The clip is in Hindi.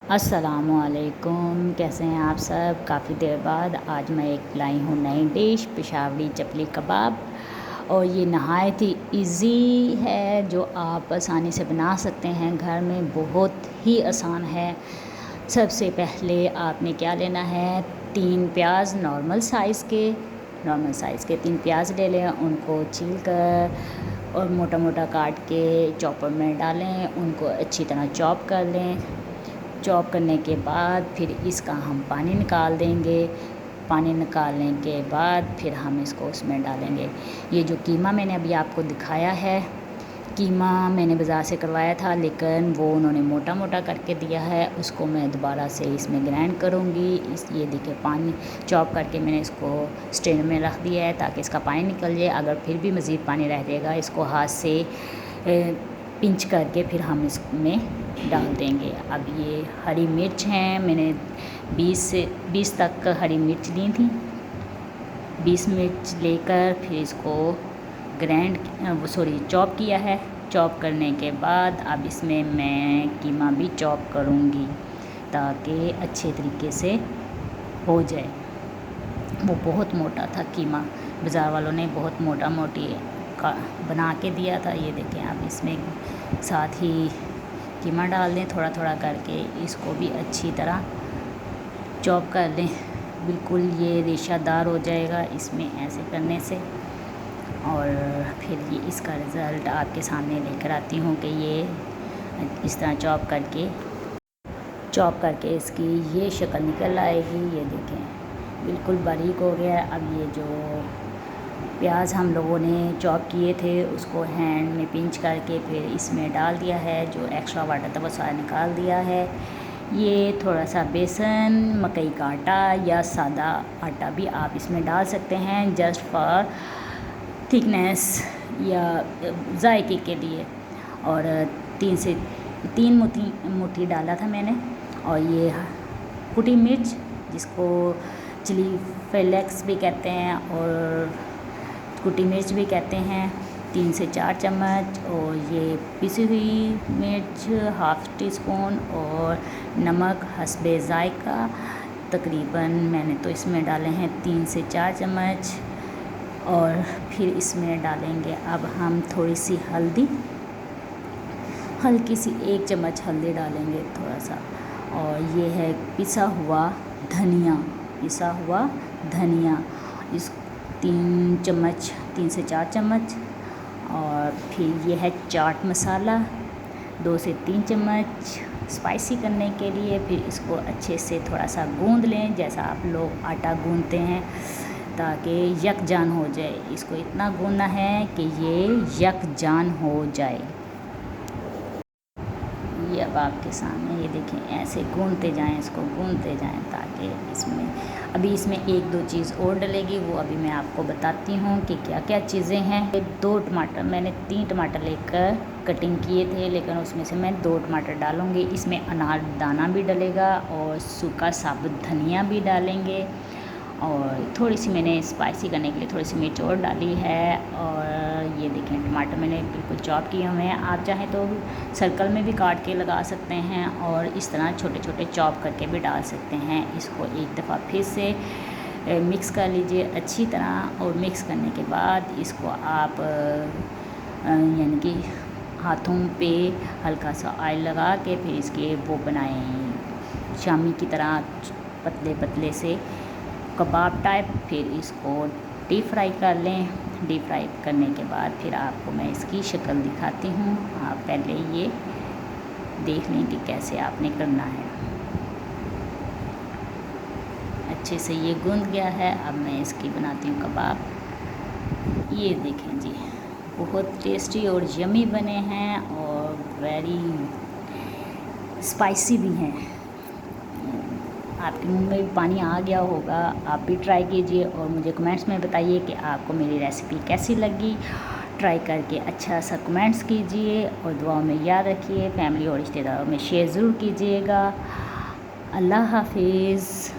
अस्सलामुअलैकुम, कैसे हैं आप सब। काफ़ी देर बाद आज मैं एक लाई हूँ नई डिश पेशावरी चपली कबाब। और ये नहायत ही इजी है, जो आप आसानी से बना सकते हैं घर में, बहुत ही आसान है। सबसे पहले आपने क्या लेना है, 3 प्याज नॉर्मल साइज़ के 3 प्याज ले लें। उनको छील कर और मोटा मोटा काट के चॉपर में डालें। उनको अच्छी तरह चॉप कर लें। चॉप करने के बाद फिर इसका हम पानी निकाल देंगे। पानी निकालने के बाद फिर हम इसको उसमें डालेंगे। ये जो कीमा मैंने अभी आपको दिखाया है, कीमा मैंने बाज़ार से करवाया था, लेकिन वो उन्होंने मोटा मोटा करके दिया है। उसको मैं दोबारा से इसमें ग्राइंड करूँगी। ये देखिए, पानी चॉप करके मैंने इसको स्ट्रेनर में रख दिया है ताकि इसका पानी निकल जाए। अगर फिर भी मज़ीद पानी रह जाएगा, इसको हाथ से पिंच करके फिर हम इसमें डाल देंगे। अब ये हरी मिर्च हैं, मैंने 20 तक हरी मिर्च ली थी। 20 मिर्च लेकर फिर इसको चॉप किया है। चॉप करने के बाद अब इसमें मैं कीमा भी चॉप करूँगी ताकि अच्छे तरीके से हो जाए। वो बहुत मोटा था कीमा, बाज़ार वालों ने बहुत मोटी का बना के दिया था। ये देखें, आप इसमें साथ ही कीमा डाल दें, थोड़ा थोड़ा करके इसको भी अच्छी तरह चॉप कर लें। बिल्कुल ये रेशादार हो जाएगा इसमें ऐसे करने से। और फिर ये इसका रिज़ल्ट आपके सामने लेकर आती हूँ कि ये इस तरह चॉप करके इसकी ये शक्ल निकल आएगी। ये देखें, बिल्कुल बारीक हो गया। अब ये जो प्याज हम लोगों ने चॉप किए थे उसको हैंड में पिंच करके फिर इसमें डाल दिया है। जो एक्स्ट्रा वाटर था वो सारा निकाल दिया है। ये थोड़ा सा बेसन, मकई का आटा या सादा आटा भी आप इसमें डाल सकते हैं, जस्ट फॉर थिकनेस या जायके के लिए। और 3 मुट्ठी डाला था मैंने। और ये कुटी मिर्च, जिसको चिली फ्लेक्स भी कहते हैं और कुटी मिर्च भी कहते हैं, 3 से 4 चम्मच। और ये पिसी हुई मिर्च हाफ़ टी स्पून। और नमक हस्बे ज़ायका, तकरीबन मैंने तो इसमें डाले हैं 3 से 4 चम्मच। और फिर इसमें डालेंगे अब हम थोड़ी सी हल्दी, हल्की सी 1 चम्मच हल्दी डालेंगे थोड़ा सा। और ये है पिसा हुआ धनिया, इस 3 से 4 चम्मच। और फिर ये है चाट मसाला 2 से 3 चम्मच स्पाइसी करने के लिए। फिर इसको अच्छे से थोड़ा सा गूंद लें, जैसा आप लोग आटा गूंदते हैं, ताकि यकजान हो जाए। इसको इतना गूंदना है कि ये यकजान हो जाए। ये अब आपके सामने, ये देखें, ऐसे गूंदते जाएं, इसको गूंदते जाएं ताकि इसमें 1-2 चीज़ और डलेगी, वो अभी मैं आपको बताती हूँ कि क्या क्या चीज़ें हैं। 2 टमाटर, मैंने 3 टमाटर लेकर कटिंग किए थे, लेकिन उसमें से मैं 2 टमाटर डालूँगी। इसमें अनार दाना भी डलेगा और सूखा साबुत धनिया भी डालेंगे। और थोड़ी सी मैंने स्पाइसी करने के लिए थोड़ी सी मिर्च और डाली है। और ये देखें, टमाटर मैंने बिल्कुल चॉप किए हुए हैं। आप चाहें तो सर्कल में भी काट के लगा सकते हैं और इस तरह छोटे छोटे चॉप करके भी डाल सकते हैं। इसको एक दफ़ा फिर से मिक्स कर लीजिए अच्छी तरह। और मिक्स करने के बाद इसको आप यानी कि हाथों पे हल्का सा ऑयल लगा के फिर इसके वो बनाएं, शामी की तरह पतले पतले से कबाब टाइप। फिर इसको डीप फ्राई कर लें। डीप फ्राई करने के बाद फिर आपको मैं इसकी शक्ल दिखाती हूँ। आप पहले ये देख लें कि कैसे आपने करना है। अच्छे से ये गूंद गया है। अब मैं इसकी बनाती हूँ कबाब। ये देखें जी, बहुत टेस्टी और यमी बने हैं और वेरी स्पाइसी भी हैं। आपके मुंह में भी पानी आ गया होगा। आप भी ट्राई कीजिए और मुझे कमेंट्स में बताइए कि आपको मेरी रेसिपी कैसी लगी। ट्राई करके अच्छा सा कमेंट्स कीजिए और दुआओं में याद रखिए। फैमिली और रिश्तेदारों में शेयर ज़रूर कीजिएगा। अल्लाह हाफिज़।